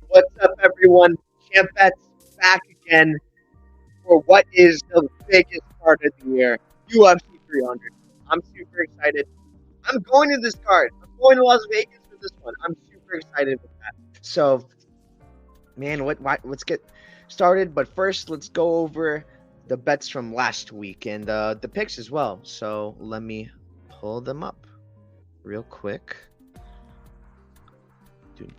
What's up, everyone? Champ Bet's back again for what is the biggest part of the year, UFC 300. I'm super excited. I'm going to this card. I'm going to Las Vegas for this one. I'm super excited with that. So, man, let's get started. But first, let's go over the bets from last week and the picks as well. So let me pull them up real quick. Dude,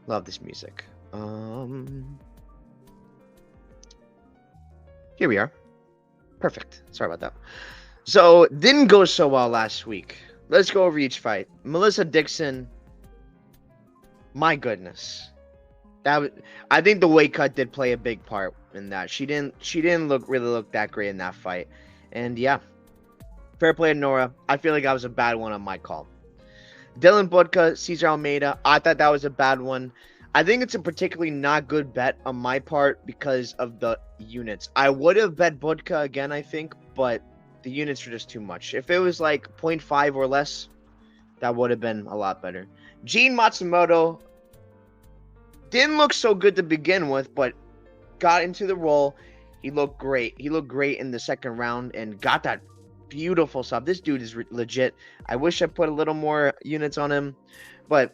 love this music. Here we are. Perfect. Sorry about that. So, didn't go so well last week. Let's go over each fight. Melissa Dixon, my goodness. I think the weight cut did play a big part in that. She didn't really look that great in that fight. And yeah, fair play to Nora. I feel like that was a bad one on my call. Dylan Budka, Cesar Almeida, I thought that was a bad one. I think it's a particularly not good bet on my part because of the units. I would have bet Budka again, I think, but the units were just too much. If it was like 0.5 or less, that would have been a lot better. Gene Matsumoto didn't look so good to begin with, but got into the role. He looked great. He looked great in the second round and got that beautiful sub. This dude is legit. I wish I put a little more units on him, but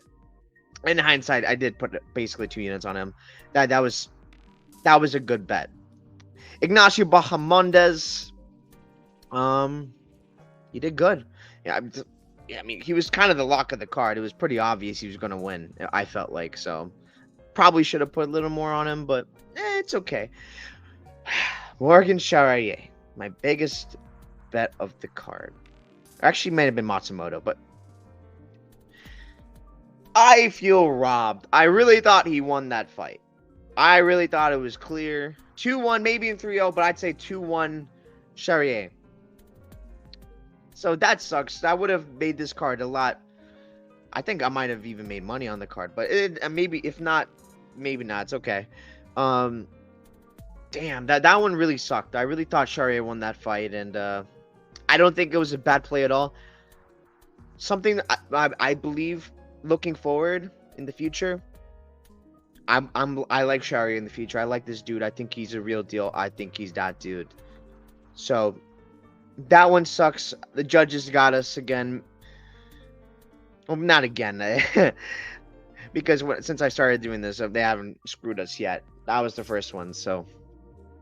in hindsight, I did put basically 2 units on him. That was a good bet. Ignacio Bahamondes, he did good. Yeah, I mean, he was kind of the lock of the card. It was pretty obvious he was going to win. I felt like so. Probably should have put a little more on him, but it's okay. Morgan Charrier, my biggest bet of the card. Actually, might have been Matsumoto, but I feel robbed. I really thought he won that fight. I really thought it was clear. 2-1, maybe in 3-0, but I'd say 2-1 Charrier. So that sucks. That would have made this card a lot. I think I might have even made money on the card, but maybe if not, maybe not. It's okay. Damn, that one really sucked. I really thought Charrier won that fight, and I don't think it was a bad play at all. Something I believe looking forward in the future. I like Charrier in the future. I like this dude. I think he's a real deal. I think he's that dude. So that one sucks. The judges got us again. Well, not again, because since I started doing this, they haven't screwed us yet. That was the first one, so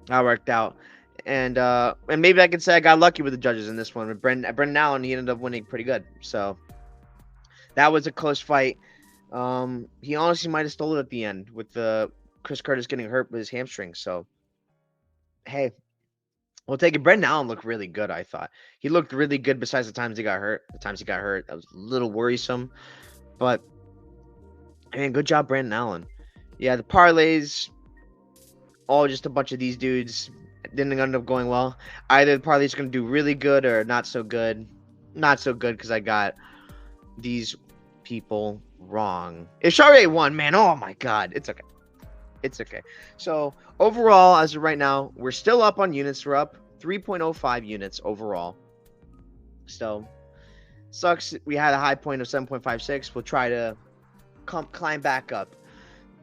that worked out. And maybe I could say I got lucky with the judges in this one. With Brendan Allen, he ended up winning pretty good. So that was a close fight. He honestly might have stole it at the end with Chris Curtis getting hurt with his hamstring. So hey, we'll take it. Brendan Allen looked really good, I thought. He looked really good besides the times he got hurt. The times he got hurt, that was a little worrisome. But, man, good job, Brendan Allen. Yeah, the parlays, all just a bunch of these dudes. Didn't end up going well. Either the parlay's going to do really good or not so good. Not so good because I got these people wrong. If Charrier won, man, oh my God. It's okay. It's okay. So, overall, as of right now, we're still up on units. We're up 3.05 units overall. So, sucks. We had a high point of 7.56. We'll try to climb back up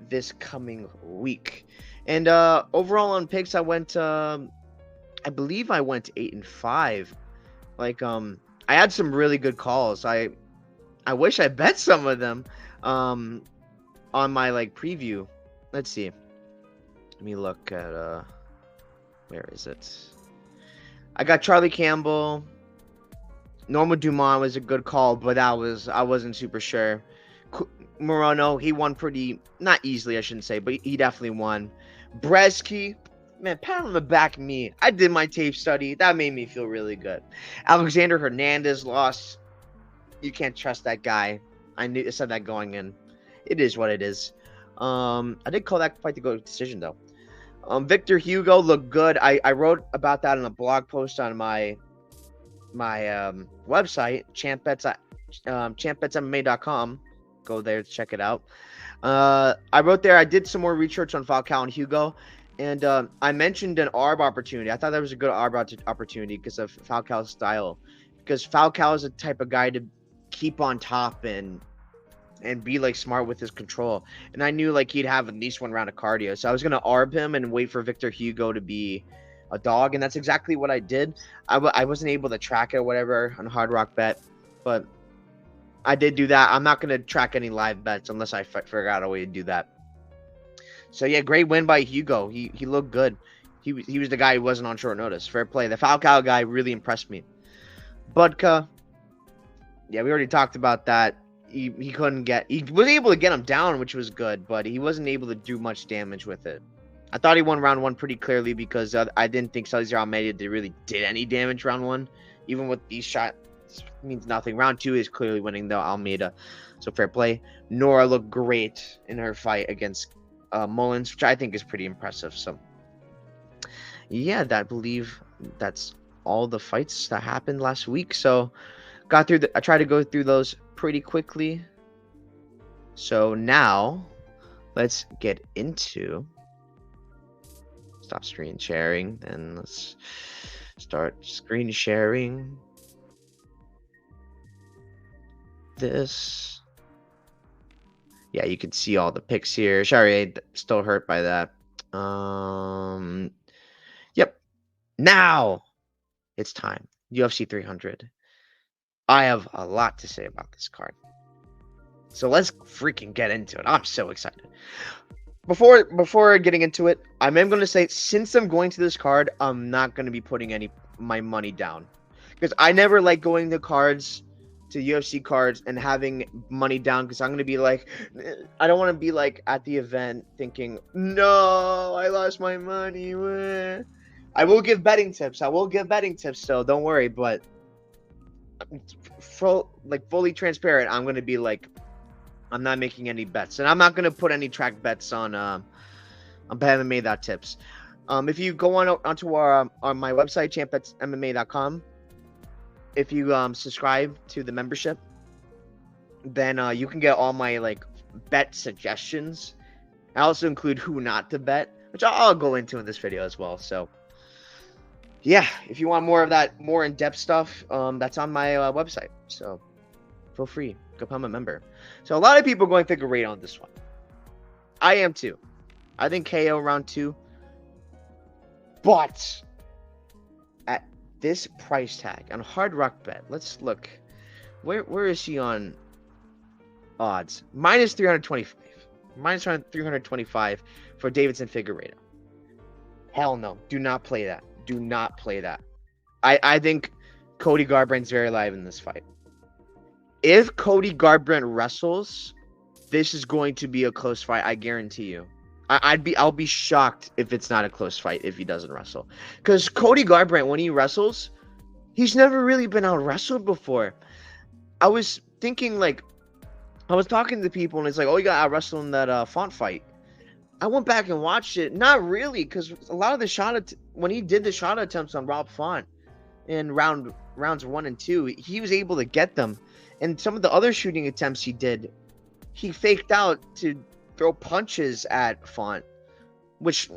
this coming week. And overall on picks, I went, I believe I went 8-5. Like, I had some really good calls. I wish I bet some of them on my, like, preview. Let's see. Let me look at where is it? I got Charlie Campbell. Norma Dumont was a good call, but I wasn't super sure. Morono, he won pretty, not easily, I shouldn't say, but he definitely won. Bresky, man, pat on the back me. I did my tape study. That made me feel really good. Alexander Hernandez lost. You can't trust that guy. I said that going in. It is what it is. I did call that fight to go to decision though. Victor Hugo looked good. I wrote about that in a blog post on my website, champbetsmma.com. Go there to check it out. I wrote there. I did some more research on Falcao and Hugo, and I mentioned an ARB opportunity. I thought that was a good ARB opportunity because of Falcao's style. Because Falcao is the type of guy to keep on top and and be like smart with his control. And I knew like he'd have at least one round of cardio, so I was gonna arb him and wait for Victor Hugo to be a dog, and that's exactly what I did. I wasn't able to track it or whatever on Hard Rock Bet, but I did do that. I'm not gonna track any live bets unless I figure out a way to do that. So yeah, great win by Hugo. He looked good. He was the guy who wasn't on short notice. Fair play. The Falcao guy really impressed me. Budka, yeah, we already talked about that. He couldn't get. He was able to get him down, which was good, but he wasn't able to do much damage with it. I thought he won round one pretty clearly because I didn't think Cesar Almeida really did any damage round one. Even with these shots, means nothing. Round two is clearly winning though, Almeida. So fair play. Nora looked great in her fight against Mullins, which I think is pretty impressive. So yeah, I believe that's all the fights that happened last week. So got through. I tried to go through those pretty quickly. So now let's get into. Stop screen sharing, and let's start screen sharing this. Yeah, you can see all the picks here. Sorry, still hurt by that. Yep. Now it's time. UFC 300. I have a lot to say about this card. So let's freaking get into it. I'm so excited. Before getting into it, I am going to say, since I'm going to this card, I'm not going to be putting my money down. Because I never like going to cards, to UFC cards, and having money down, because I'm going to be like, I don't want to be like at the event thinking, no, I lost my money. I will give betting tips. So don't worry. But fully transparent, I'm going to be like, I'm not making any bets, and I'm not gonna put any track bets on MMA.tips. If you go onto our on my website, champbetsmma.com, if you subscribe to the membership, then you can get all my like bet suggestions. I also include who not to bet, which I'll go into in this video as well. So yeah, if you want more of that, more in-depth stuff, that's on my website. So feel free, become a member. So a lot of people are going Figueiredo on this one. I am too. I think KO round 2. But at this price tag on Hard Rock Bet, let's look. Where is she on odds? Minus 325. Minus 325 for Davidson Figueiredo. Hell no. Do not play that. Do not play that. I think Cody Garbrandt's very live in this fight. If Cody Garbrandt wrestles, this is going to be a close fight. I guarantee you. I'll be shocked if it's not a close fight if he doesn't wrestle. Because Cody Garbrandt, when he wrestles, he's never really been out wrestled before. I was thinking like, I was talking to people and it's like, oh, you got out wrestled in that Font fight. I went back and watched it. Not really, because a lot of the when he did the shot attempts on Rob Font in rounds 1 and 2, he was able to get them. And some of the other shooting attempts he did, he faked out to throw punches at Font, which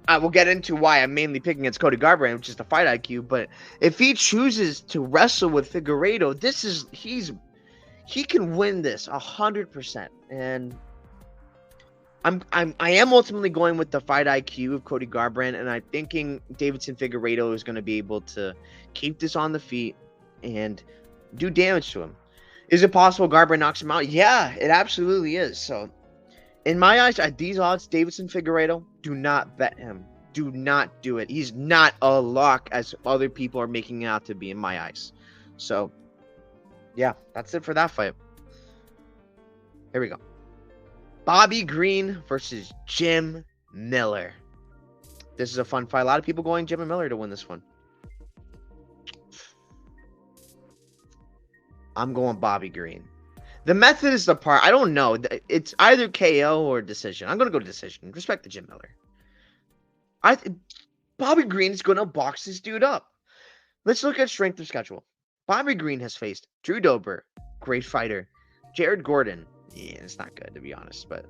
I will get into why I'm mainly picking against Cody Garbrandt, which is the fight IQ. But if he chooses to wrestle with Figueiredo, he can win this 100%. And I am ultimately going with the fight IQ of Cody Garbrandt, and I'm thinking Davidson Figueiredo is going to be able to keep this on the feet and do damage to him. Is it possible Garbrandt knocks him out? Yeah, it absolutely is. So, in my eyes, at these odds, Davidson Figueiredo, do not bet him. Do not do it. He's not a lock as other people are making it out to be in my eyes. So, yeah, that's it for that fight. Here we go. Bobby Green versus Jim Miller. This is a fun fight. A lot of people going Jim Miller to win this one. I'm going Bobby Green. The method is the part. I don't know. It's either KO or decision. I'm going to go decision. Respect to Jim Miller. Bobby Green is going to box this dude up. Let's look at strength of schedule. Bobby Green has faced Drew Dober, great fighter. Jared Gordon. Yeah, it's not good, to be honest, but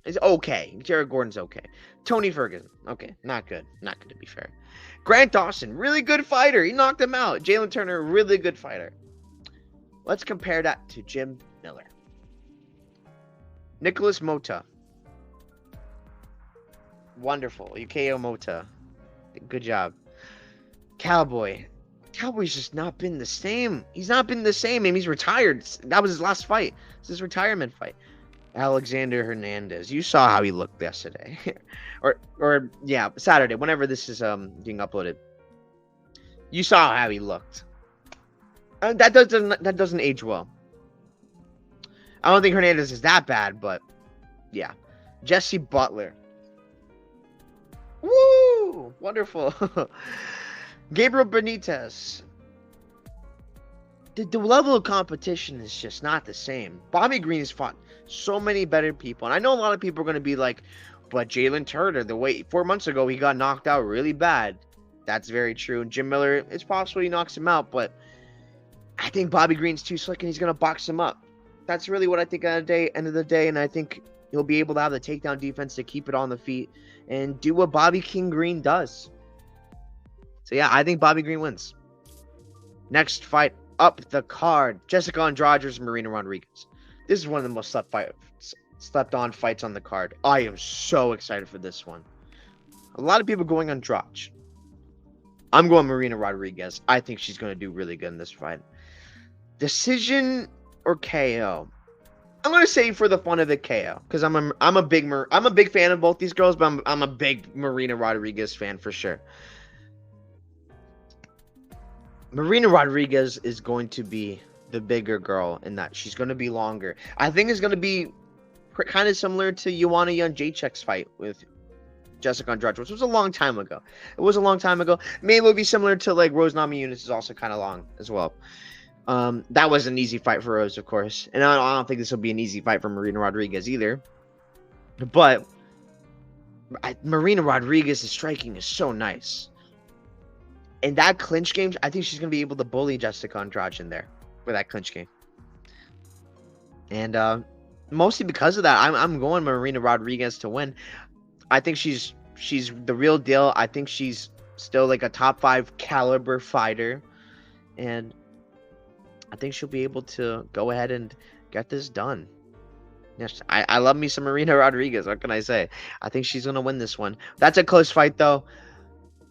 it's okay. Jared Gordon's okay. Tony Ferguson. Okay, not good. Not good, to be fair. Grant Dawson, really good fighter. He knocked him out. Jalen Turner, really good fighter. Let's compare that to Jim Miller. Nicholas Mota. Wonderful. You KO Mota. Good job. Cowboy. Cowboy's just not been the same. He's not been the same. I mean, he's retired. That was his last fight. It's his retirement fight. Alexander Hernandez. You saw how he looked yesterday. or yeah, Saturday, whenever this is being uploaded. You saw how he looked. That doesn't age well. I don't think Hernandez is that bad, but yeah. Jesse Butler. Woo! Wonderful. Gabriel Benitez. The level of competition is just not the same. Bobby Green has fought so many better people. And I know a lot of people are going to be like, but Jalen Turner, the way 4 months ago he got knocked out really bad. That's very true. And Jim Miller, it's possible he knocks him out, but I think Bobby Green's too slick and he's going to box him up. That's really what I think end of the day. And I think he'll be able to have the takedown defense to keep it on the feet and do what Bobby King Green does. So yeah, I think Bobby Green wins. Next fight up the card. Jessica Andrade versus Marina Rodriguez. This is one of the most slept on fights on the card. I am so excited for this one. A lot of people going Andrade. I'm going Marina Rodriguez. I think she's going to do really good in this fight. Decision or KO? I'm going to say for the fun of it, KO, because I'm a big fan of both these girls, but I'm a big Marina Rodriguez fan for sure. Marina Rodriguez is going to be the bigger girl in that she's going to be longer. I think it's going to be kind of similar to Joanna Jędrzejczyk's fight with Jessica Andrade, which was a long time ago. Maybe it'll be similar to like Rose Namajunas is also kind of long as well. That was an easy fight for Rose, of course. And I don't think this will be an easy fight for Marina Rodriguez either. But Marina Rodriguez's striking is so nice. In that clinch game, I think she's going to be able to bully Jessica Andrade in there with that clinch game. And mostly because of that, I'm going Marina Rodriguez to win. I think she's the real deal. I think she's still like a top 5 caliber fighter. And I think she'll be able to go ahead and get this done. Yes, I love me some Marina Rodriguez. What can I say? I think she's going to win this one. That's a close fight, though.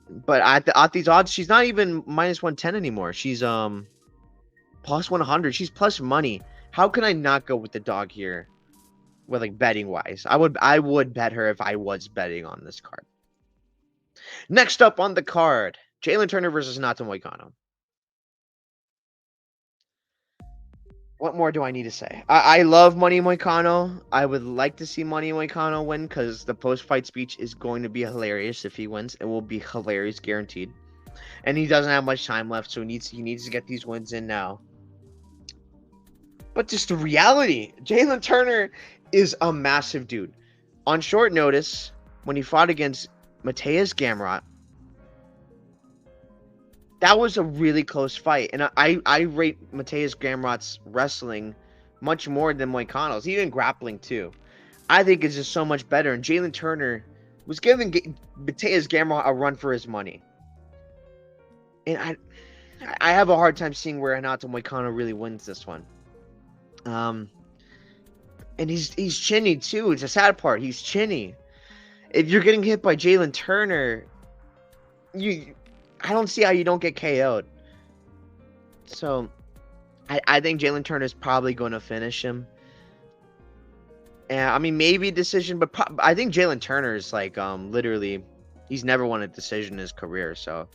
But at these odds, she's not even minus 110 anymore. She's plus 100. She's plus money. How can I not go with the dog here? With like betting wise, I would bet her if I was betting on this card. Next up on the card, Jalen Turner versus Nato Moicano. What more do I need to say? I love Money Moicano. I would like to see Money Moicano win because the post-fight speech is going to be hilarious if he wins. It will be hilarious, guaranteed. And he doesn't have much time left, so he needs to get these wins in now. But just the reality, Jalen Turner is a massive dude. On short notice, when he fought against Mateus Gamrot, that was a really close fight. And I rate Mateus Gamrot's wrestling much more than Moicano's, even grappling too. I think it's just so much better. And Jalen Turner was giving Mateus Gamrot a run for his money. And I have a hard time seeing where Renato Moicano really wins this one. And he's chinny too. It's a sad part. He's chinny. If you're getting hit by Jalen Turner, I don't see how you don't get KO'd. So, I think Jalen Turner is probably going to finish him. And I mean, maybe a decision, but I think Jalen Turner is like literally, he's never won a decision in his career. So,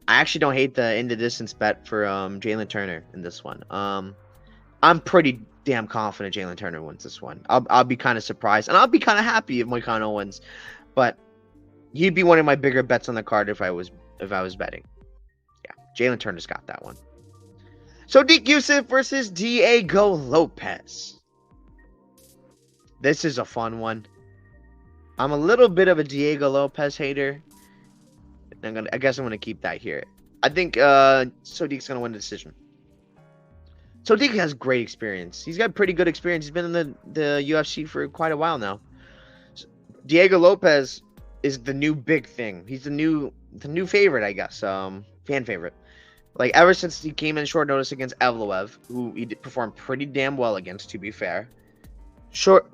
I actually don't hate the in the distance bet for Jalen Turner in this one. I'm pretty damn confident Jalen Turner wins this one. I'll be kind of surprised, and I'll be kind of happy if Moicano wins. But he'd be one of my bigger bets on the card if I was betting. Yeah, Jalen Turner's got that one. Sodiq Yusuff versus Diego Lopez. This is a fun one. I'm a little bit of a Diego Lopez hater. I guess I'm gonna keep that here. I think Sodiq's gonna win the decision. Sodiq has great experience. He's got pretty good experience. He's been in the UFC for quite a while now. Diego Lopez is the new big thing. He's the new favorite, I guess. Fan favorite. Like ever since he came in short notice against Evloev, who he performed pretty damn well against, to be fair. But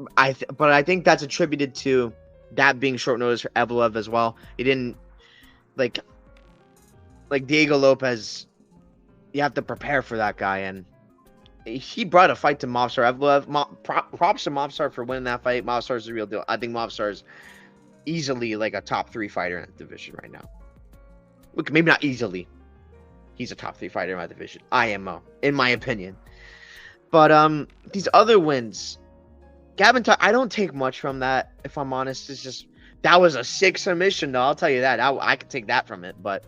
I think that's attributed to that being short notice for Evloev as well. He didn't like Diego Lopez. You have to prepare for that guy, and he brought a fight to Movsar Evloev. Props to Movsar for winning that fight. Movsar is the real deal. I think Movsar is easily like a top 3 fighter in that division right now. Look, maybe not easily. He's a top 3 fighter in my division. IMO, in my opinion. But these other wins, Gavin Tucker, I don't take much from that, if I'm honest. It's just that was a sick submission, though. I'll tell you that. I could take that from it, but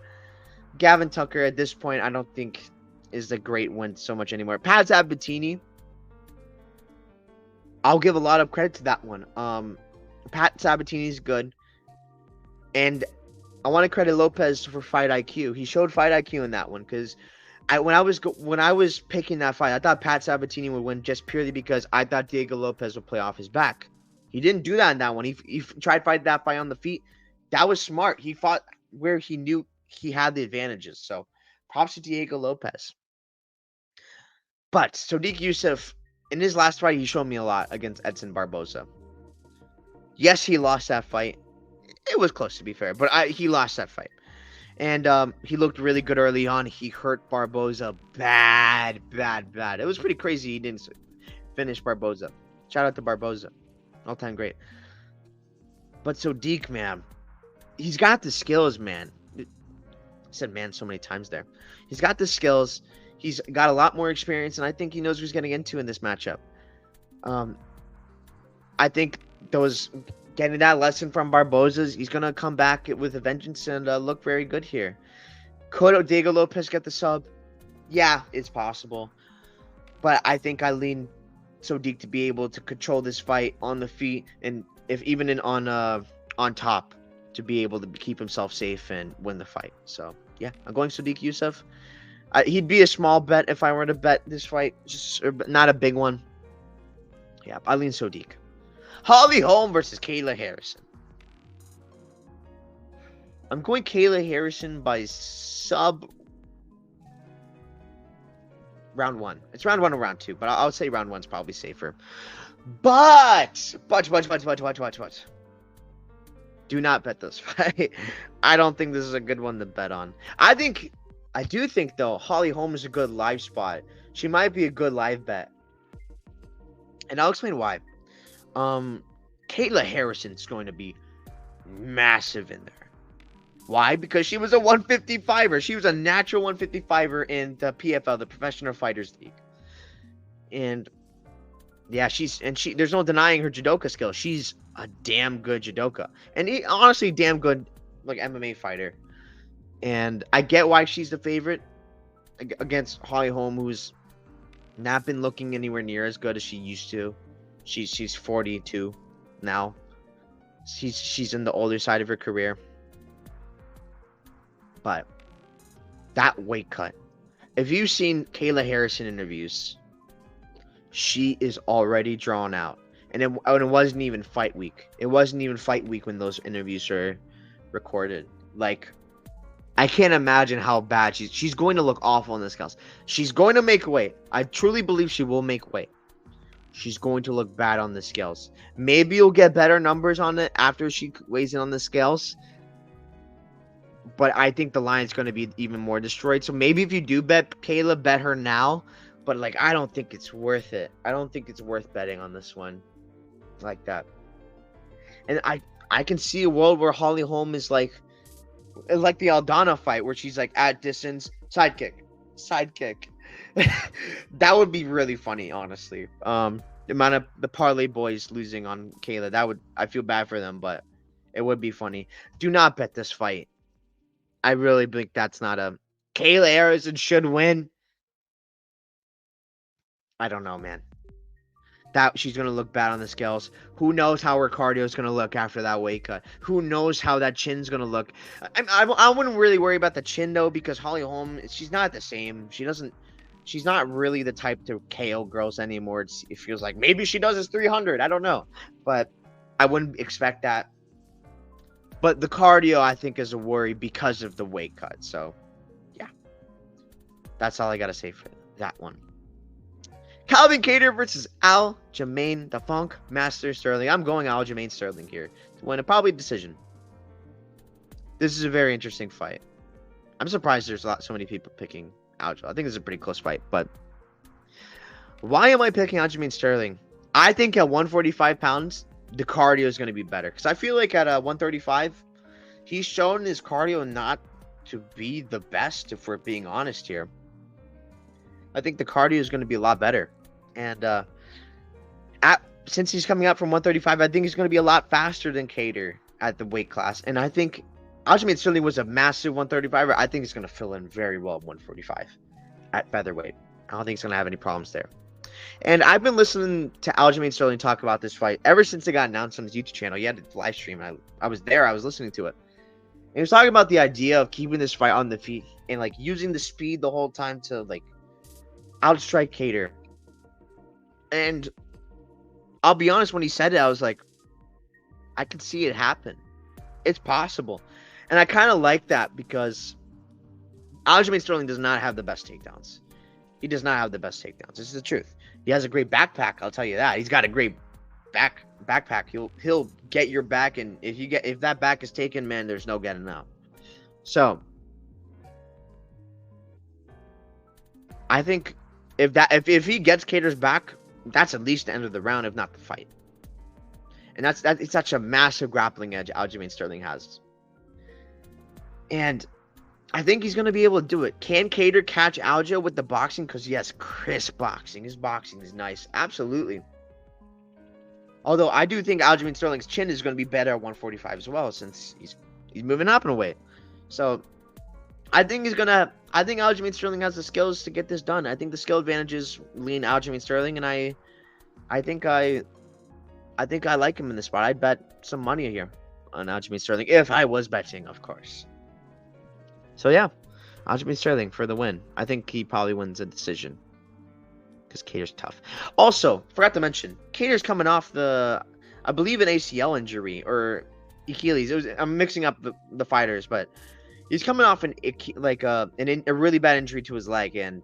Gavin Tucker at this point, I don't think is a great win so much anymore. Pat Sabatini, I'll give a lot of credit to that one. Pat Sabatini's good, and I want to credit Lopez for fight IQ. He showed fight IQ in that one because when I was picking that fight, I thought Pat Sabatini would win just purely because I thought Diego Lopez would play off his back. He didn't do that in that one. He tried to fight that fight on the feet. That was smart. He fought where he knew he had the advantages. So props to Diego Lopez. But Sodiq Yusuff, in his last fight, he showed me a lot against Edson Barboza. Yes, he lost that fight. It was close, to be fair, but he lost that fight. And he looked really good early on. He hurt Barboza bad. It was pretty crazy he didn't finish Barboza. Shout out to Barboza. All-time great. But Sodiq, man, he's got the skills, man. I said man so many times there. He's got the skills. He's got a lot more experience, and I think he knows what he's getting into in this matchup. I think getting that lesson from Barboza's, he's going to come back with a vengeance and look very good here. Could Diego Lopez get the sub? Yeah, it's possible. But I think I lean Sodiq to be able to control this fight on the feet, and if even on top, to be able to keep himself safe and win the fight. So, yeah, I'm going Sodiq Yusuff. He'd be a small bet if I were to bet this fight, just not a big one. Yeah, I lean Sodiq. Holly Holm versus Kayla Harrison. I'm going Kayla Harrison by sub round 1. It's round 1 or round 2, but I would say round 1's probably safer. But do not bet this fight. I don't think this is a good one to bet on. I do think though Holly Holm is a good live spot. She might be a good live bet, and I'll explain why. Kayla Harrison's going to be massive in there. Why? Because she was a 155er. She was a natural 155er in the PFL, the Professional Fighters League. And yeah, there's no denying her judoka skill. She's a damn good judoka. And honestly, damn good like MMA fighter. And I get why she's the favorite against Holly Holm, who's not been looking anywhere near as good as she used to. She's 42 now. She's in the older side of her career. But that weight cut. If you've seen Kayla Harrison interviews, she is already drawn out. And it wasn't even fight week. It wasn't even fight week when those interviews were recorded. Like, I can't imagine how bad she's going to look awful in the scales. She's going to make weight. I truly believe she will make weight. She's going to look bad on the scales. Maybe you'll get better numbers on it after she weighs in on the scales. But I think the line's going to be even more destroyed. So maybe if you do bet Kayla, bet her now. But like, I don't think it's worth it. I don't think it's worth betting on this one like that. And I can see a world where Holly Holm is like the Aldana fight, where she's like at distance, sidekick. That would be really funny, honestly. The amount of the parlay boys losing on Kayla, I feel bad for them, but it would be funny. Do not bet this fight. I really think that's not a Kayla Harrison should win. I don't know, man. That she's gonna look bad on the scales. Who knows how her cardio is gonna look after that weight cut? Who knows how that chin's gonna look? I wouldn't really worry about the chin though, because Holly Holm, she's not the same. She's not really the type to KO girls anymore. It feels like maybe she does this 300. I don't know, but I wouldn't expect that. But the cardio, I think, is a worry because of the weight cut. So, yeah. That's all I gotta say for that one. Calvin Kattar versus Aljamain the Funk Master Sterling. I'm going Aljamain Sterling here to win a probably decision. This is a very interesting fight. I'm surprised there's so many people picking Aljamain. I think this is a pretty close fight, but why am I picking Aljamain Sterling? I think at 145 pounds, the cardio is going to be better. Because I feel like at 135, he's shown his cardio not to be the best, if we're being honest here. I think the cardio is going to be a lot better. And since he's coming up from 135, I think he's going to be a lot faster than Kattar at the weight class. And I think Aljamain Sterling was a massive 135er. I think he's going to fill in very well at 145 at featherweight. I don't think he's going to have any problems there. And I've been listening to Aljamain Sterling talk about this fight ever since it got announced on his YouTube channel. He had a live stream. I was there. I was listening to it. And he was talking about the idea of keeping this fight on the feet and like using the speed the whole time to like outstrike Kattar. And I'll be honest, when he said it, I was like, I could see it happen. It's possible. And I kind of like that because Aljamain Sterling does not have the best takedowns. He does not have the best takedowns. This is the truth. He has a great backpack, I'll tell you that. He's got a great backpack. He'll get your back, and if that back is taken, man, there's no getting out. So I think if he gets Kattar's back, that's at least the end of the round, if not the fight. And it's such a massive grappling edge Aljamain Sterling has. And I think he's going to be able to do it. Can Kattar catch Aljo with the boxing? Because he has crisp boxing. His boxing is nice. Absolutely. Although I do think Aljamain Sterling's chin is going to be better at 145 as well, since he's moving up in a weight. So I think Aljamain Sterling has the skills to get this done. I think the skill advantages lean Aljamain Sterling, and I think I like him in this spot. I'd bet some money here on Aljamain Sterling if I was betting, of course. So yeah, Aljamain Sterling for the win. I think he probably wins a decision because Kattar's tough. Also, forgot to mention, Kattar's coming off I believe an ACL injury or Achilles. I'm mixing up the fighters, but he's coming off a really bad injury to his leg, and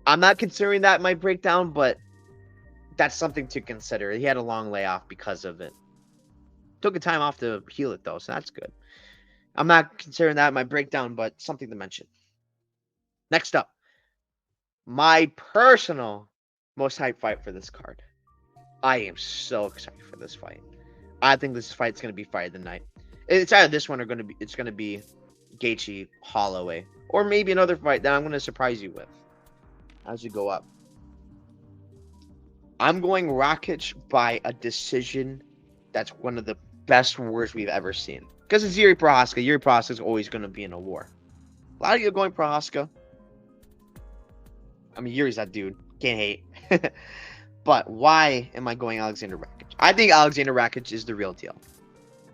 I'm not considering that might break down, but that's something to consider. He had a long layoff because of it. Took a time off to heal it though, so that's good. I'm not considering that my breakdown, but something to mention. Next up, my personal most hyped fight for this card. I am so excited for this fight. I think this fight's going to be fight of the night. It's either this one or it's going to be Gaethje Holloway, or maybe another fight that I'm going to surprise you with as we go up. I'm going Rakic by a decision. That's one of the best wars we've ever seen. Because it's Yuri Prochazka. Yuri Prochazka is always going to be in a war. A lot of you are going Prochazka. I mean, Yuri's that dude. Can't hate. But why am I going Alexander Rakic? I think Alexander Rakic is the real deal.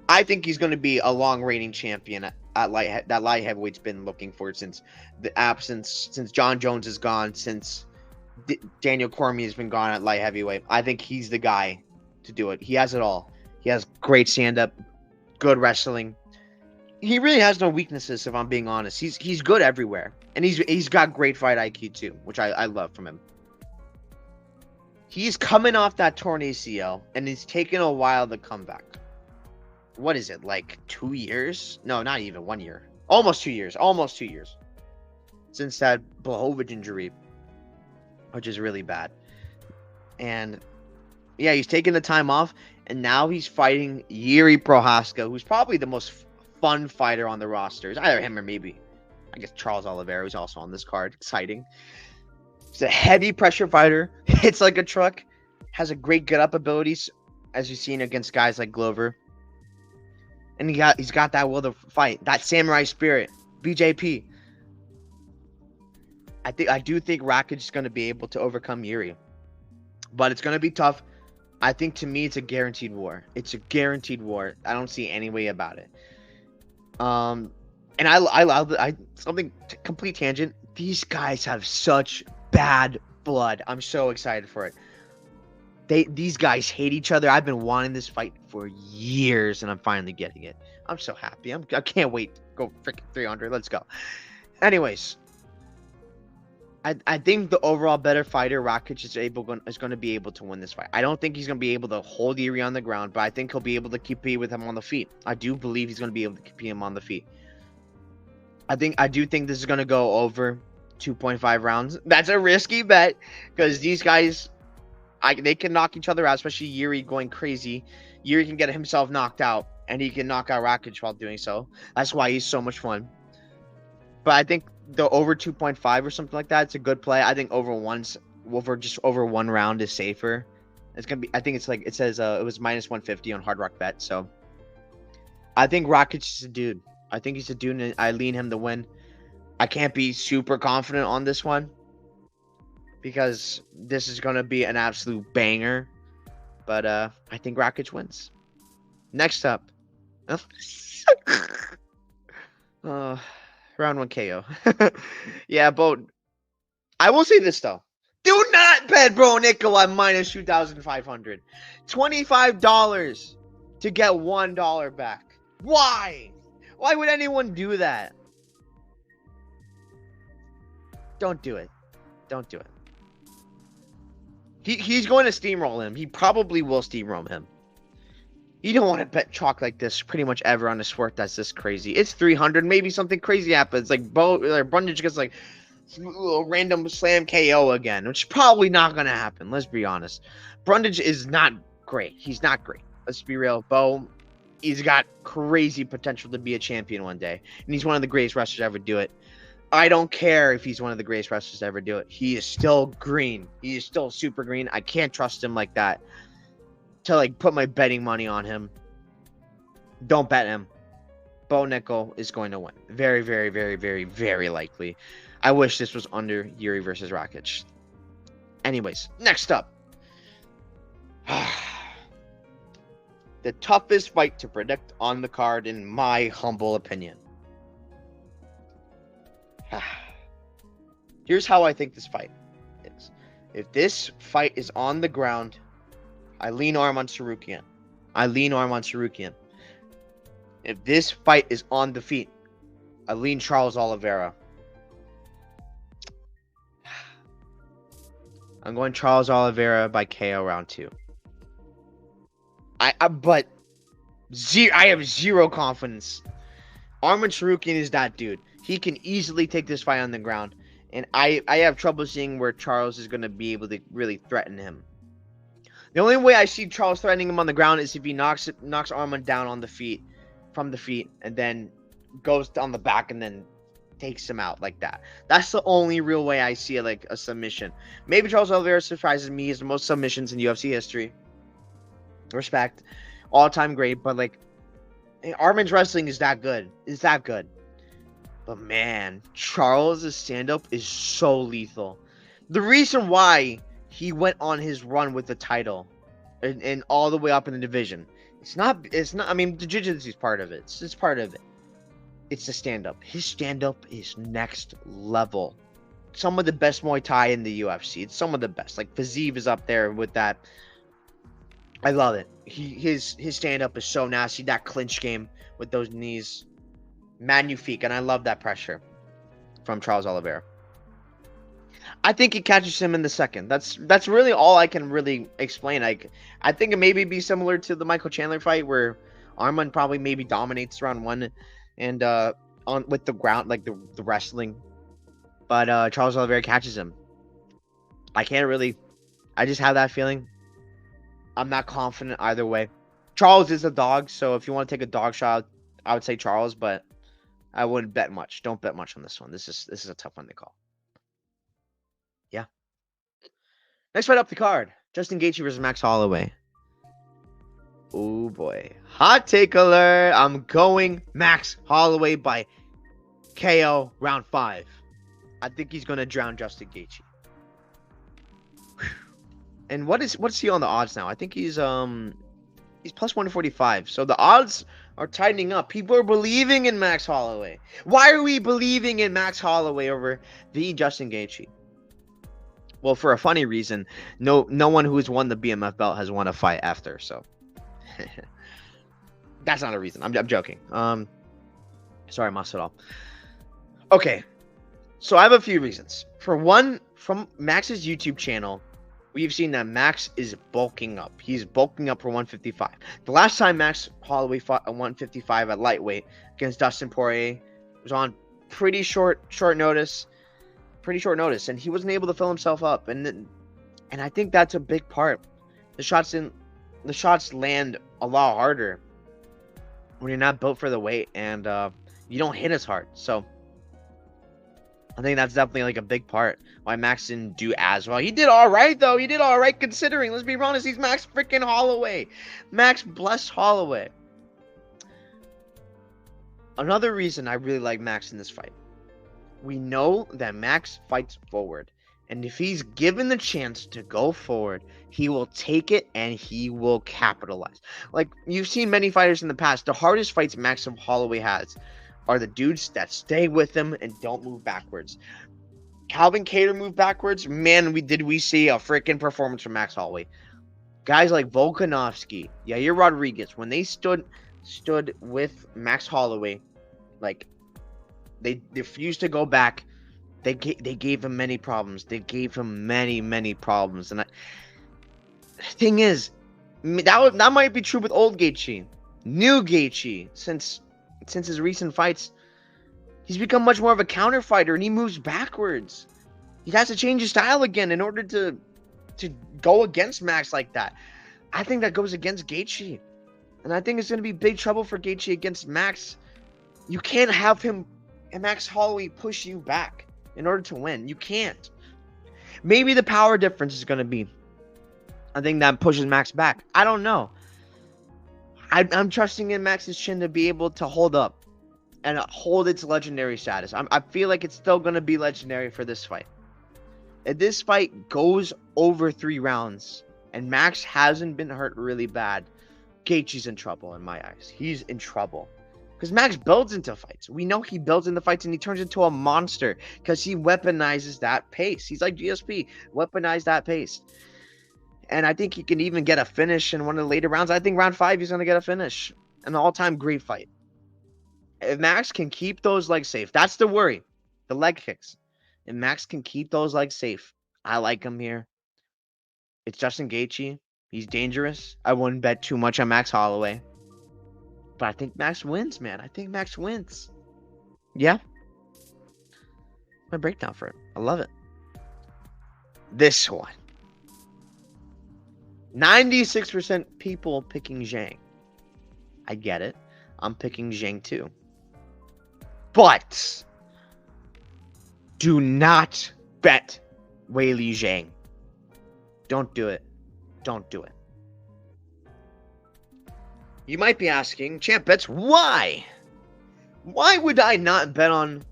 I think he's going to be a long reigning champion at light heavyweight's been looking for since John Jones is gone, since Daniel Cormier has been gone at light heavyweight. I think he's the guy to do it. He has it all. He has great stand-up, good wrestling. He really has no weaknesses, if I'm being honest. He's good everywhere, and he's got great fight IQ too, which I love from him. He's coming off that torn ACL, and it's taken a while to come back. What is it, like 2 years? No, not even 1 year. Almost 2 years. Almost 2 years since that Blachowicz injury, which is really bad. And yeah, he's taking the time off, and now he's fighting Yuri Prochazka, who's probably the most fun fighter on the roster. It's either him or maybe, I guess, Charles Oliveira, who's also on this card. Exciting. He's a heavy pressure fighter. Hits like a truck. Has a great get-up abilities, as you've seen against guys like Glover. And he's got that will to fight, that samurai spirit, BJP. I do think Rakic is going to be able to overcome Yuri, but it's going to be tough. I think, to me, it's a guaranteed war. It's a guaranteed war. I don't see any way about it. And something complete tangent. These guys have such bad blood. I'm so excited for it. These guys hate each other. I've been wanting this fight for years, and I'm finally getting it. I'm so happy. I can't wait to go freaking 300. Let's go. Anyways, I think the overall better fighter, Rakic, is going to be able to win this fight. I don't think he's going to be able to hold Yuri on the ground, but I think he'll be able to compete with him on the feet. I do believe he's going to be able to compete him on the feet. I do think this is going to go over 2.5 rounds. That's a risky bet because these guys, they can knock each other out, especially Yuri going crazy. Yuri can get himself knocked out, and he can knock out Rakic while doing so. That's why he's so much fun. But I think the over 2.5 or something like that, it's a good play. I think over one round is safer. It's gonna be. I think it's like it says. It was minus 150 on Hard Rock Bet. So I think Rakic is a dude. I think he's a dude, and I lean him to win. I can't be super confident on this one because this is gonna be an absolute banger. But I think Rakic wins. Next up. Round 1 KO. Yeah, but I will say this though. Do not bet Bro Nickel at minus 2,500. $25 to get $1 back. Why? Why would anyone do that? Don't do it. Don't do it. He's going to steamroll him. He probably will steamroll him. You don't want to bet chalk like this pretty much ever on a sport that's this crazy. It's 300. Maybe something crazy happens. Like Brundage gets like a random slam KO again, which is probably not going to happen. Let's be honest. Brundage is not great. He's not great. Let's be real. Bo, he's got crazy potential to be a champion one day. And he's one of the greatest wrestlers to ever do it. I don't care if he's one of the greatest wrestlers to ever do it. He is still green. He is still super green. I can't trust him like that to like put my betting money on him. Don't bet him. Bo Nickel is going to win. Very, very, very, very, very likely. I wish this was under Yuri versus Rakic. Anyways, next up. The toughest fight to predict on the card, in my humble opinion. Here's how I think this fight is. If this fight is on the ground, I lean Arman Tsarukyan. If this fight is on the feet, I lean Charles Oliveira. I'm going Charles Oliveira by KO round 2. I have zero confidence. Arman Tsarukyan is that dude. He can easily take this fight on the ground. And I have trouble seeing where Charles is going to be able to really threaten him. The only way I see Charles threatening him on the ground is if he knocks Arman down on the feet, from the feet, and then goes on the back and then takes him out like that. That's the only real way I see like a submission. Maybe Charles Oliveira surprises me. He has the most submissions in UFC history. Respect. All-time great, but like Arman's wrestling is that good. But man, Charles' stand-up is so lethal. The reason why he went on his run with the title and all the way up in the division, it's not, I mean, the jiu-jitsu is part of it. It's part of it. It's the stand-up. His stand-up is next level. Some of the best Muay Thai in the UFC. It's some of the best. Like, Fazeev is up there with that. I love it. His stand-up is so nasty. That clinch game with those knees. Magnifique. And I love that pressure from Charles Oliveira. I think he catches him in the second. That's really all I can really explain. I think it maybe be similar to the Michael Chandler fight where Arman probably maybe dominates round 1 and on with the ground, like the wrestling. But Charles Oliveira catches him. I just have that feeling. I'm not confident either way. Charles is a dog, so if you want to take a dog shot, I would say Charles, but I wouldn't bet much. Don't bet much on this one. This is a tough one to call. Yeah. Next fight up the card. Justin Gaethje versus Max Holloway. Oh boy. Hot take alert. I'm going Max Holloway by KO round 5. I think he's gonna drown Justin Gaethje. And what's he on the odds now? I think he's plus 145. So the odds are tightening up. People are believing in Max Holloway. Why are we believing in Max Holloway over the Justin Gaethje? Well, for a funny reason, no one who's won the BMF belt has won a fight after, so that's not a reason. I'm joking. Sorry, Masvidal. Okay. So I have a few reasons. For one, from Max's YouTube channel, we've seen that Max is bulking up. He's bulking up for 155. The last time Max Holloway fought at 155 at lightweight against Dustin Poirier was on pretty short notice. And he wasn't able to fill himself up. And I think that's a big part. The shots land a lot harder when you're not built for the weight, and you don't hit as hard. So I think that's definitely like a big part why Max didn't do as well. He did all right though. He did all right considering. Let's be honest. He's Max freaking Holloway. Max blessed Holloway. Another reason I really like Max in this fight. We know that Max fights forward. And if he's given the chance to go forward, he will take it and he will capitalize. Like, you've seen many fighters in the past. The hardest fights Max Holloway has are the dudes that stay with him and don't move backwards. Calvin Kattar moved backwards. Man, we see a freaking performance from Max Holloway. Guys like Volkanovski, Yair Rodriguez, when they stood with Max Holloway, like, they refused to go back. They gave him many problems. They gave him many problems. And the thing is, that might be true with old Gaethje. New Gaethje, since his recent fights, he's become much more of a counter fighter, and he moves backwards. He has to change his style again in order to go against Max like that. I think that goes against Gaethje, and I think it's going to be big trouble for Gaethje against Max. You can't have him and Max Holloway push you back in order to win. You can't. Maybe the power difference is going to be a thing that pushes Max back. I don't know. I'm trusting in Max's chin to be able to hold up and hold its legendary status. I feel like it's still going to be legendary for this fight. If this fight goes over 3 rounds and Max hasn't been hurt really bad, Gaethje's in trouble in my eyes. He's in trouble. Because Max builds into fights. We know he builds into fights and he turns into a monster because he weaponizes that pace. He's like GSP. Weaponize that pace. And I think he can even get a finish in one of the later rounds. I think round 5 he's going to get a finish. An all-time great fight. If Max can keep those legs safe, that's the worry. The leg kicks. If Max can keep those legs safe, I like him here. It's Justin Gaethje. He's dangerous. I wouldn't bet too much on Max Holloway. But I think Max wins, man. I think Max wins. Yeah. My breakdown for it. I love it. This one. 96% people picking Zhang. I get it. I'm picking Zhang too. But do not bet Weili Zhang. Don't do it. Don't do it. You might be asking, Champ Bets, why? Why would I not bet on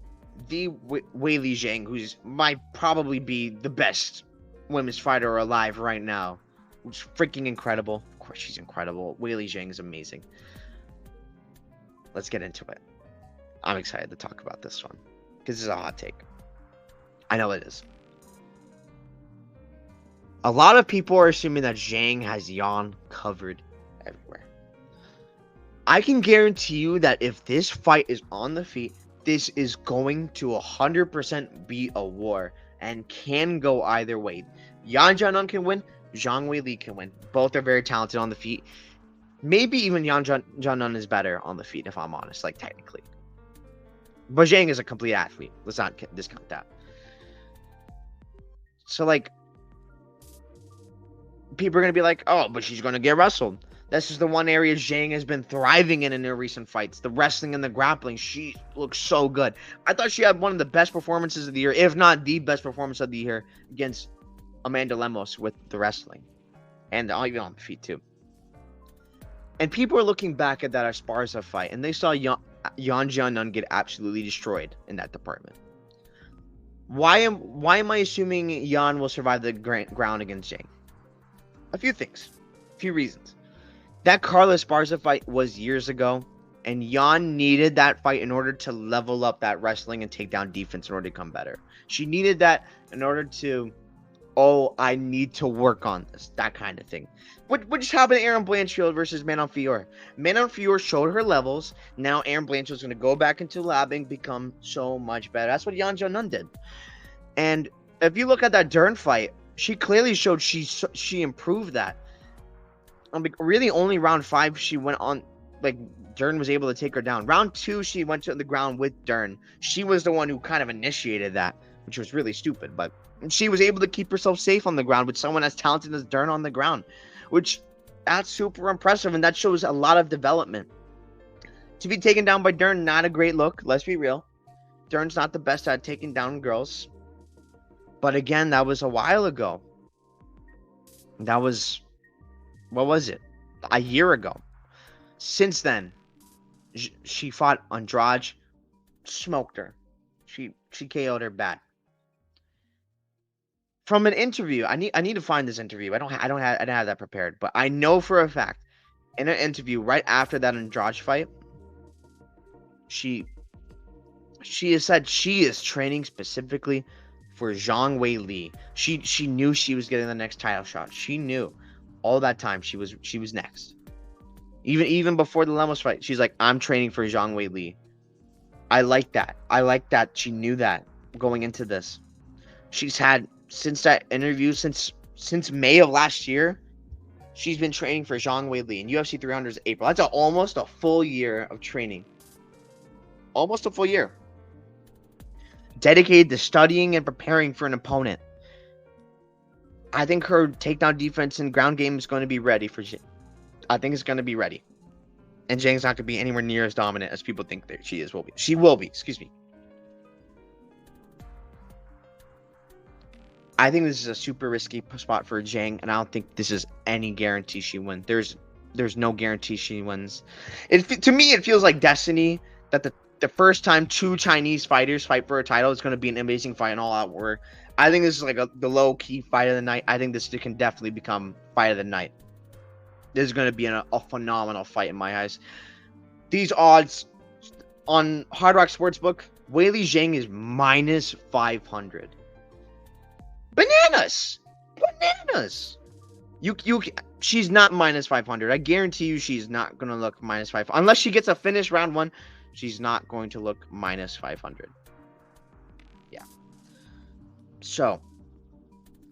the Weili Zhang, who's might probably be the best women's fighter alive right now? Who's freaking incredible. Of course she's incredible. Weili Zhang is amazing. Let's get into it. I'm excited to talk about this one because this is a hot take. I know it is. A lot of people are assuming that Zhang has Yan covered everywhere. I can guarantee you that if this fight is on the feet, this is going to 100% be a war and can go either way. Yan Jianan can win. Zhang Weili can win. Both are very talented on the feet. Maybe even Yan Jianan is better on the feet, if I'm honest, like technically. But Zhang is a complete athlete. Let's not discount that. So, like, people are going to be like, oh, but she's going to get wrestled. This is the one area Zhang has been thriving in her recent fights. The wrestling and the grappling. She looks so good. I thought she had one of the best performances of the year, if not the best performance of the year, against Amanda Lemos with the wrestling. And even on the feet, too. And people are looking back at that Esparza fight, and they saw Yan Jianan get absolutely destroyed in that department. Why am I assuming Yan will survive the ground against Zhang? A few things. A few reasons. That Carla Esparza fight was years ago, and Yan needed that fight in order to level up that wrestling and takedown defense in order to become better. She needed that in order to oh, I need to work on this, that kind of thing. What just happened to Aaron Blanchfield versus Manon Fior? Manon Fior showed her levels. Now Aaron Blanchfield's going to go back into lab and become so much better. That's what Yan Jung-nun did. And if you look at that Dern fight, she clearly showed she improved that. Really, only round 5 she went on, like, Dern was able to take her down. Round 2, she went to the ground with Dern. She was the one who kind of initiated that, which was really stupid, but she was able to keep herself safe on the ground with someone as talented as Dern on the ground, which that's super impressive, and that shows a lot of development. To be taken down by Dern, not a great look. Let's be real. Dern's not the best at taking down girls. But again, that was a while ago. That was, what was it? A year ago. Since then, she fought Andrade, smoked her. She KO'd her bad. From an interview, I need to find this interview. I didn't have that prepared, but I know for a fact in an interview right after that Andrade fight, she has said she is training specifically for Zhang Weili. She knew she was getting the next title shot. She knew all that time she was next. Even before the Lemos fight, she's like, I'm training for Zhang Weili. I like that. I like that she knew that going into this. She's had, since that interview, since May of last year, she's been training for Zhang Weili. And UFC 300 is April. That's almost a full year of training. Almost a full year. Dedicated to studying and preparing for an opponent. I think her takedown defense and ground game is going to be ready for Zhang. I think it's going to be ready. And Zhang's not going to be anywhere near as dominant as people think that she will be. She will be, excuse me. I think this is a super risky spot for Zhang, and I don't think this is any guarantee she wins. There's no guarantee she wins. To me, it feels like destiny that the first time 2 Chinese fighters fight for a title is going to be an amazing fight and all out war. I think this is like the low-key fight of the night. I think this can definitely become fight of the night. This is going to be a phenomenal fight in my eyes. These odds on Hard Rock Sportsbook, Weili Zhang is minus 500. Bananas! She's not minus 500. I guarantee you she's not going to look minus 500. Unless she gets a finish round 1, she's not going to look minus 500. Yeah. So,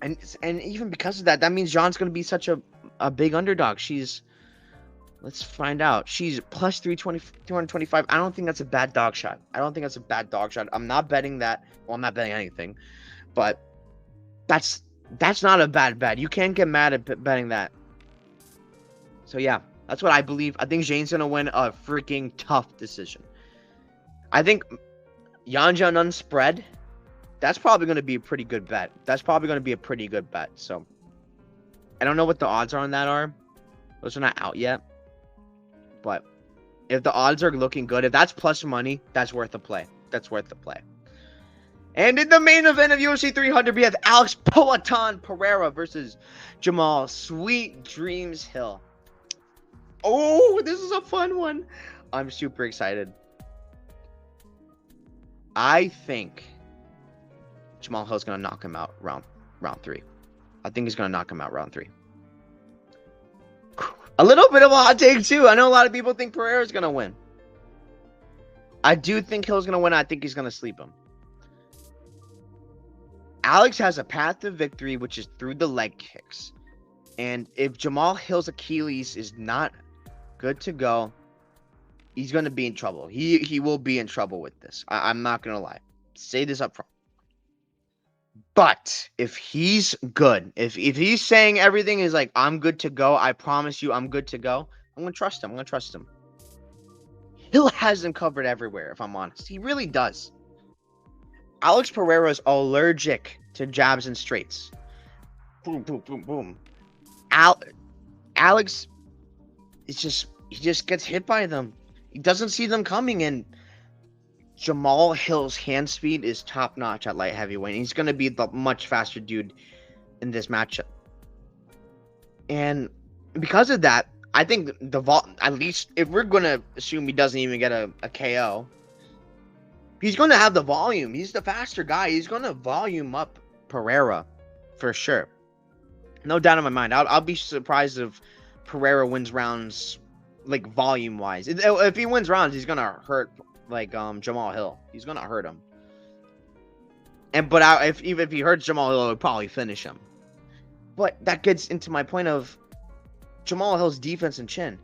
and even because of that, that means Zhang's going to be such a big underdog. Let's find out. She's plus 225. I don't think that's a bad dog shot. I'm not betting that. Well, I'm not betting anything. But that's not a bad bet. You can't get mad at betting that. So, yeah. That's what I believe. I think Zhang's going to win a freaking tough decision. I think Yan Jung-nun spread, that's probably going to be a pretty good bet. So, I don't know what the odds on that are. Those are not out yet. But if the odds are looking good, if that's plus money, that's worth a play. And in the main event of UFC 300, we have Alex Poatan Pereira versus Jamahal Sweet Dreams Hill. Oh, this is a fun one. I'm super excited. I think Jamahal Hill's going to knock him out round 3. I think he's going to knock him out round 3. A little bit of a hot take, too. I know a lot of people think Pereira's going to win. I do think Hill's going to win. I think he's going to sleep him. Alex has a path to victory, which is through the leg kicks. And if Jamahal Hill's Achilles is not good to go, he's going to be in trouble. He will be in trouble with this. I'm not going to lie. Say this up front. But if he's good, if he's saying everything is like, I'm good to go, I promise you I'm good to go, I'm going to trust him. Hill has him covered everywhere, if I'm honest. He really does. Alex Pereira is allergic to jabs and straights. Boom, boom, boom, boom. Alex is he just gets hit by them. He doesn't see them coming, and Jamahal Hill's hand speed is top notch at light heavyweight. He's going to be the much faster dude in this matchup. And because of that, I think at least if we're going to assume he doesn't even get a KO, he's going to have the volume. He's the faster guy. He's going to volume up Pereira. for sure. No doubt in my mind. I'll be surprised if Pereira wins rounds, like volume wise. If he wins rounds, he's gonna hurt like Jamahal Hill. He's gonna hurt him. If even if he hurts Jamahal Hill, he'll probably finish him. But that gets into my point of Jamahal Hill's defense and chin.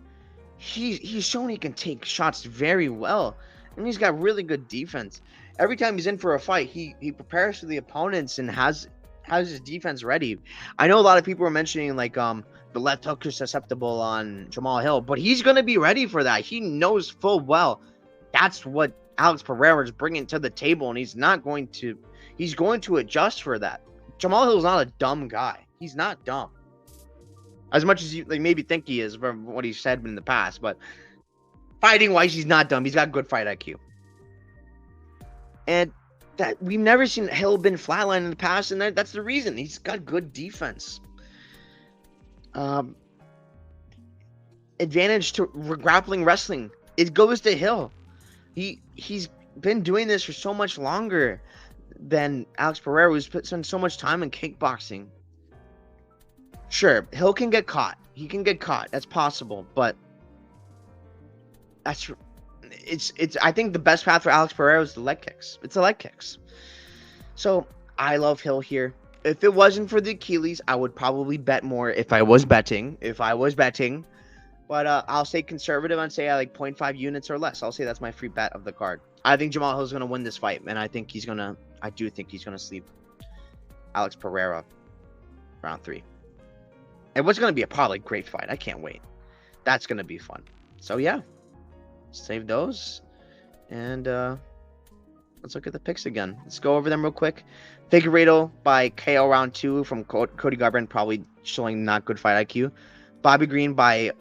He's shown he can take shots very well, and he's got really good defense. Every time he's in for a fight, he prepares for the opponents and has his defense ready. I know a lot of people were mentioning like the left hook is susceptible on Jamahal Hill, but he's gonna be ready for that. He knows full well that's what Alex Pereira is bringing to the table, and he's going to adjust for that. Jamahal Hill's not a dumb guy. He's not dumb. As much as you maybe think he is from what he's said in the past, but fighting wise, he's not dumb. He's got good fight IQ. And that we've never seen Hill been flatline in the past, and that's the reason. He's got good defense. Advantage to grappling wrestling. It goes to Hill. He's been doing this for so much longer than Alex Pereira, who's spent so much time in kickboxing. Sure, Hill can get caught. He can get caught. That's possible, but it's I think the best path for Alex Pereira is the leg kicks. It's the leg kicks. So I love Hill here. If it wasn't for the Achilles, I would probably bet more if I was betting. But I'll stay conservative and say I like 0.5 units or less. I'll say that's my free bet of the card. I think Jamahal Hill's gonna win this fight, and I do think he's gonna sleep Alex Pereira round 3. And what's gonna be a probably great fight. I can't wait. That's gonna be fun. So yeah, save those, and let's look at the picks again. Let's go over them real quick. Figueiredo by KO round 2 from Cody Garbrandt, probably showing not good fight IQ. Bobby Green by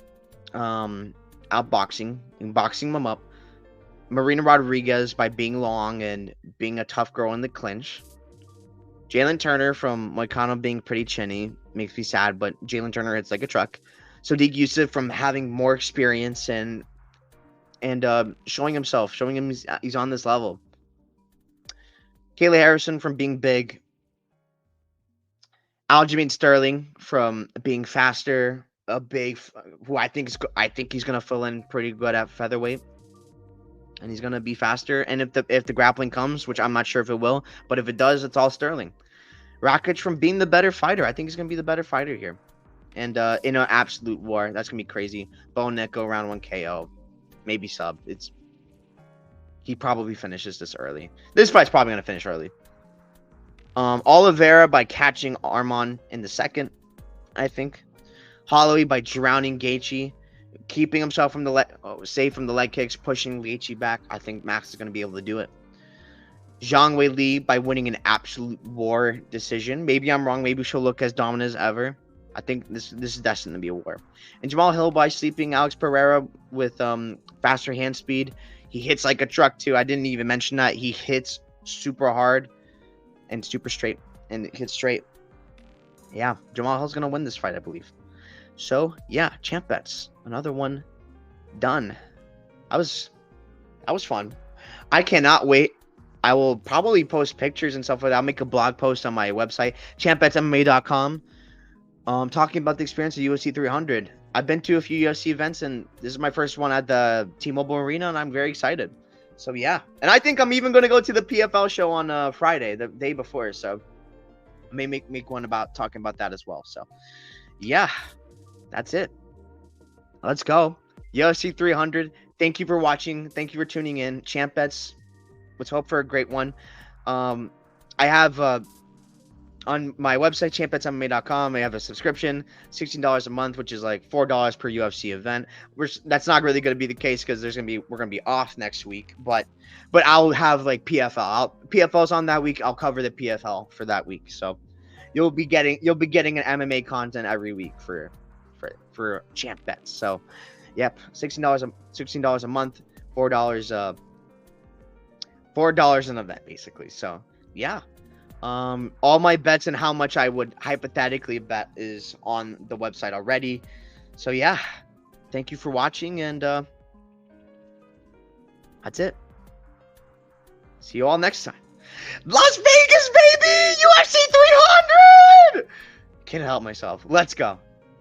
boxing him up. Marina Rodriguez by being long and being a tough girl in the clinch. Jalen Turner from Moicano being pretty chinny. Makes me sad, but Jalen Turner hits like a truck. Sodiq Yusuff from having more experience and showing him he's on this level. Kayla Harrison from being big. Aljamain Sterling from being faster, who I think he's gonna fill in pretty good at featherweight, and he's gonna be faster. And if the grappling comes, which I'm not sure if it will, but if it does, it's all Sterling. Rakic from being the better fighter. I think he's gonna be the better fighter here, and in an absolute war, that's gonna be crazy. Bo Nickal round 1 KO, maybe sub. He probably finishes this early. This fight's probably gonna finish early. Oliveira by catching Arman in the second, I think. Holloway by drowning Gaethje, keeping himself from safe from the leg kicks, pushing Gaethje back. I think Max is going to be able to do it. Zhang Weili by winning an absolute war decision. Maybe I'm wrong. Maybe she'll look as dominant as ever. I think this is destined to be a war. And Jamahal Hill by sleeping Alex Pereira with faster hand speed. He hits like a truck too. I didn't even mention that. He hits super hard and super straight and hits straight. Yeah, Jamahal Hill's going to win this fight, I believe. So yeah, champ bets, another one done. That was fun. I cannot wait. I will probably post pictures and stuff like that. I'll make a blog post on my website, champbetsmma.com, talking about the experience of UFC 300. I've been to a few UFC events, and this is my first one at the T-Mobile Arena, and I'm very excited. So yeah, and I think I'm even going to go to the PFL show on Friday, the day before. So I may make one about talking about that as well. So yeah. That's it. Let's go. UFC 300. Thank you for watching. Thank you for tuning in. Champ bets. Let's hope for a great one. I have on my website, champbetsmma.com, I have a subscription, $16 a month, which is like $4 per UFC event. That's not really going to be the case because we're going to be off next week. But I'll have like PFL. PFL's on that week. I'll cover the PFL for that week. So you'll be getting an MMA content every week for champ bets. So yep, $16 a month, $4 an event basically. So yeah, all my bets and how much I would hypothetically bet is on the website already. So yeah, thank you for watching, and that's it. See you all next time. Las Vegas, baby! UFC 300! Can't help myself. Let's go.